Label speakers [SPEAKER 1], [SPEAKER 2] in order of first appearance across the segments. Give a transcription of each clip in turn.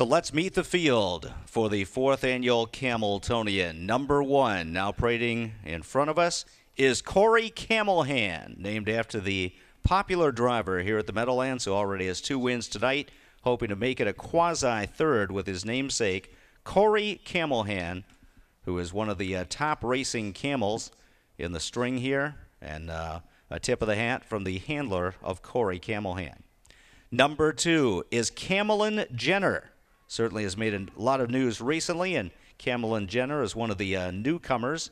[SPEAKER 1] So let's meet the field for the 4th annual Cameltonian. Number 1, now parading in front of us, is Corey Camelhan, named after the popular driver here at the Meadowlands, who already has 2 wins tonight, hoping to make it a quasi-third with his namesake, Corey Camelhan, who is one of the top racing camels in the string here, and a tip of the hat from the handler of Corey Camelhan. Number 2 is Camelon Jenner. Certainly has made a lot of news recently, and Camelon Jenner is one of the newcomers.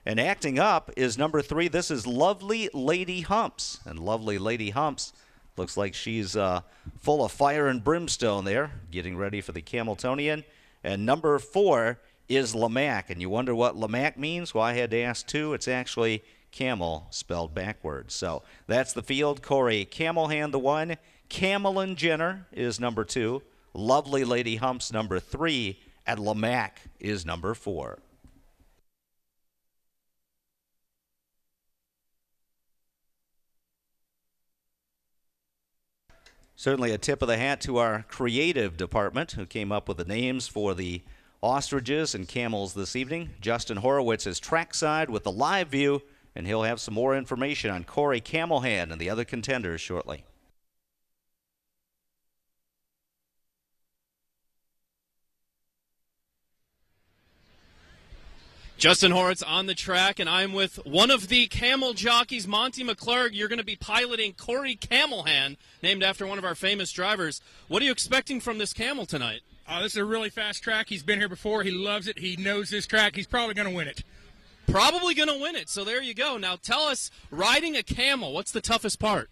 [SPEAKER 1] And acting up is number 3. This is Lovely Lady Humps. And Lovely Lady Humps looks like she's full of fire and brimstone there, getting ready for the Cameltonian. And number 4 is Lamac. And you wonder what Lamac means? Well, I had to ask too. It's actually camel spelled backwards. So that's the field. Corey Camelhan, the 1. Camelon Jenner is number 2. Lovely Lady Humps, number 3. And Lamac is number 4. Certainly a tip of the hat to our creative department, who came up with the names for the ostriches and camels this evening. Justin Horowitz is trackside with the live view, and he'll have some more information on Corey Camelhan and the other contenders shortly.
[SPEAKER 2] Justin Horowitz on the track, and I'm with one of the camel jockeys, Monty McClurg. You're going to be piloting Corey Camelhan, named after one of our famous drivers. What are you expecting from this camel tonight?
[SPEAKER 3] This is a really fast track. He's been here before. He loves it. He knows this track. He's probably going to win it.
[SPEAKER 2] Probably going to win it, so there you go. Now tell us, riding a camel, what's the toughest part?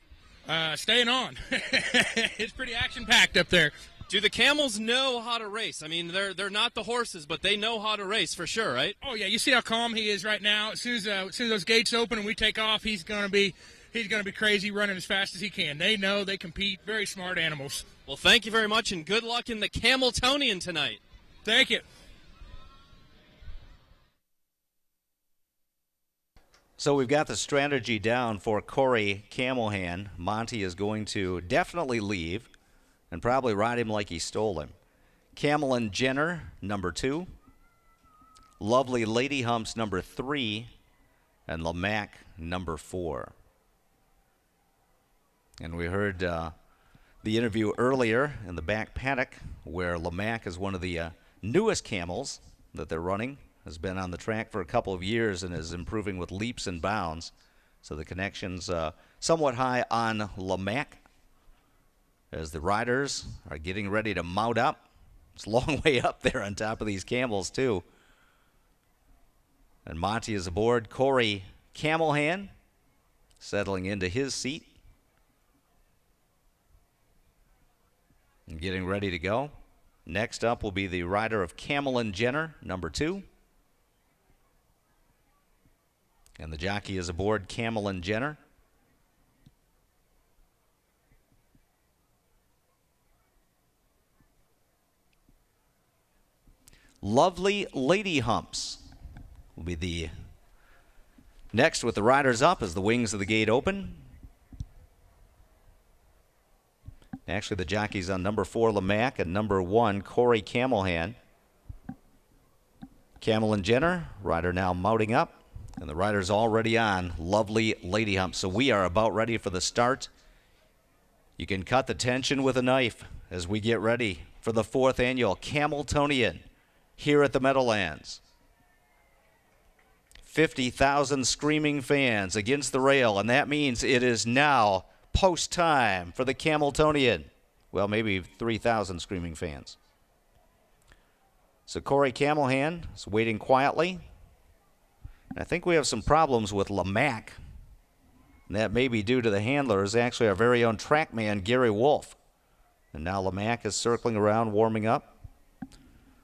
[SPEAKER 3] Staying on. It's pretty action-packed up there.
[SPEAKER 2] Do the camels know how to race? I mean, they're not the horses, but they know how to race for sure, right?
[SPEAKER 3] Oh yeah, you see how calm he is right now. As soon as those gates open and we take off, he's gonna be crazy, running as fast as he can. They know, they compete. Very smart animals.
[SPEAKER 2] Well, thank you very much, and good luck in the Cameltonian tonight.
[SPEAKER 3] Thank you.
[SPEAKER 1] So we've got the strategy down for Corey Camelhan. Monty is going to definitely leave and probably ride him like he stole him. Camelon Jenner, number 2. Lovely Lady Humps, number 3. And Lamac, number 4. And we heard the interview earlier in the back paddock, where Lamac is one of the newest camels that they're running. Has been on the track for a couple of years and is improving with leaps and bounds. So the connection's somewhat high on Lamac, as the riders are getting ready to mount up. It's a long way up there on top of these camels, too. And Monty is aboard. Corey Camelhan settling into his seat and getting ready to go. Next up will be the rider of Camelon Jenner, number 2. And the jockey is aboard Camelon Jenner. Lovely Lady Humps will be the next with the riders up as the wings of the gate open. Actually, the jockeys on number 4, Lamac, and number 1, Corey Camelhan. Camelon Jenner, rider now mounting up, and the rider's already on Lovely Lady Humps. So we are about ready for the start. You can cut the tension with a knife as we get ready for the 4th annual Cameltonian here at the Meadowlands. 50,000 screaming fans against the rail, and that means it is now post time for the Cameltonian. Well, maybe 3,000 screaming fans. So Corey Camelhan is waiting quietly. And I think we have some problems with Lamac. And that may be due to the handlers, actually our very own track man, Gary Wolf. And now Lamac is circling around, warming up,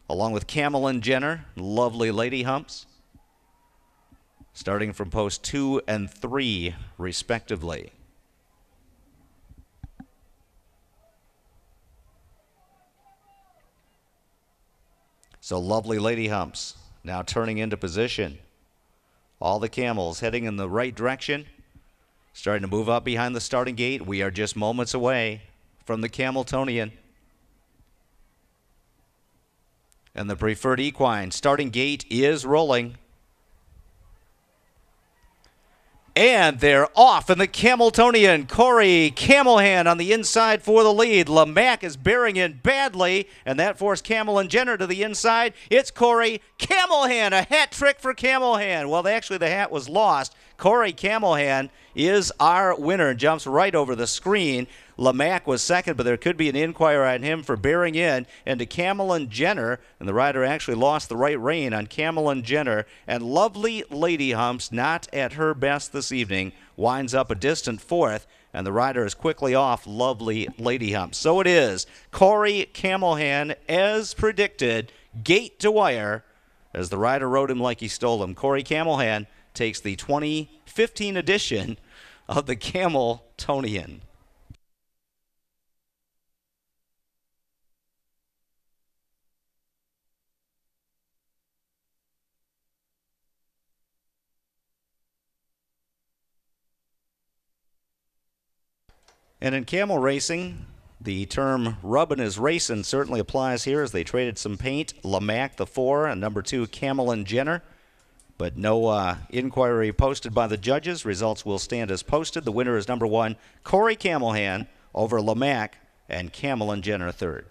[SPEAKER 1] along with Camelon Jenner, Lovely Lady Humps, starting from post 2 and 3, respectively. So Lovely Lady Humps now turning into position. All the camels heading in the right direction, starting to move up behind the starting gate. We are just moments away from the Cameltonian. And the preferred equine starting gate is rolling. And they're off in the Cameltonian. Corey Camelhan on the inside for the lead. Lamac is bearing in badly, and that forced Camel and Jenner to the inside. It's Corey Camelhan, a hat trick for Camelhan. Well, actually, the hat was lost. Corey Camelhan is our winner and jumps right over the screen. Lamac was second, but there could be an inquiry on him for bearing in. And to Camel and Jenner, and the rider actually lost the right rein on Camel and Jenner. And Lovely Lady Humps, not at her best this evening, winds up a distant fourth. And the rider is quickly off Lovely Lady Humps. So it is Corey Camelhan, as predicted, gate to wire, as the rider rode him like he stole him. Corey Camelhan takes the 2015 edition of the Cameltonian. And in camel racing, the term rubbin' is racing certainly applies here as they traded some paint. Lamac, the 4, and number 2, Camel and Jenner. But no inquiry posted by the judges. Results will stand as posted. The winner is number 1, Corey Camelhan, over Lamac and Camel and Jenner third.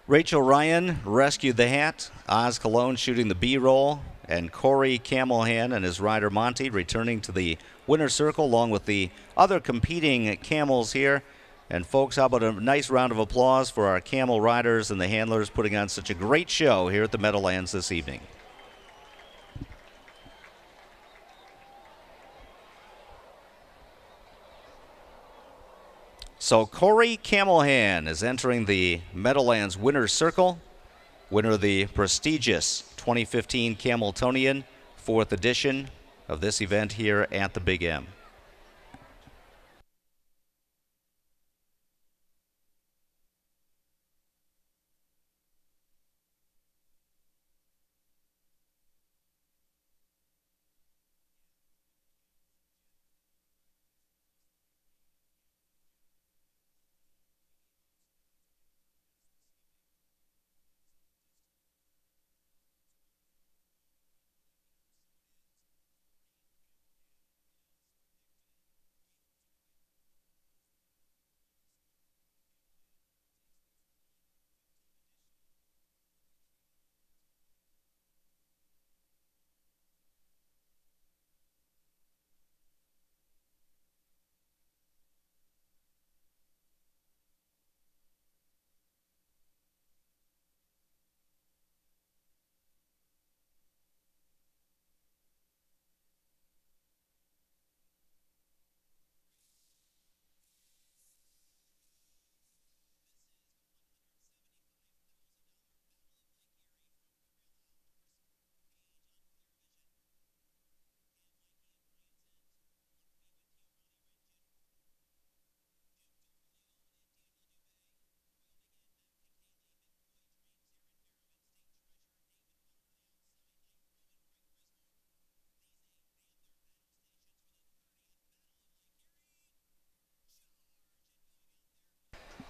[SPEAKER 1] Rachel Ryan rescued the hat. Oz Cologne shooting the B-roll. And Corey Camelhan and his rider Monty returning to the winner's circle along with the other competing camels here. And folks, how about a nice round of applause for our camel riders and the handlers putting on such a great show here at the Meadowlands this evening. So Corey Camelhan is entering the Meadowlands winner's circle. Winner of the prestigious 2015 Cameltonian, 4th edition of this event here at the Big M.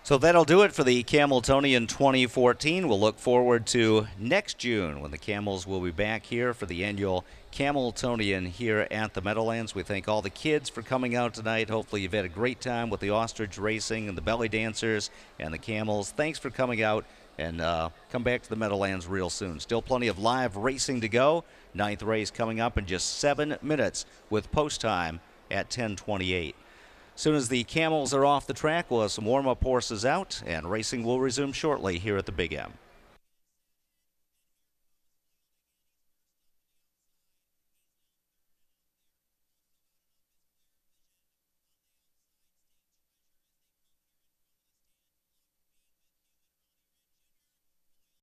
[SPEAKER 1] So that'll do it for the Cameltonian 2014. We'll look forward to next June when the Camels will be back here for the annual Cameltonian here at the Meadowlands. We thank all the kids for coming out tonight. Hopefully you've had a great time with the ostrich racing and the belly dancers and the camels. Thanks for coming out, and come back to the Meadowlands real soon. Still plenty of live racing to go. Ninth race coming up in just 7 minutes with post time at 10:28. Soon as the camels are off the track, we'll have some warm-up horses out, and racing will resume shortly here at the Big M.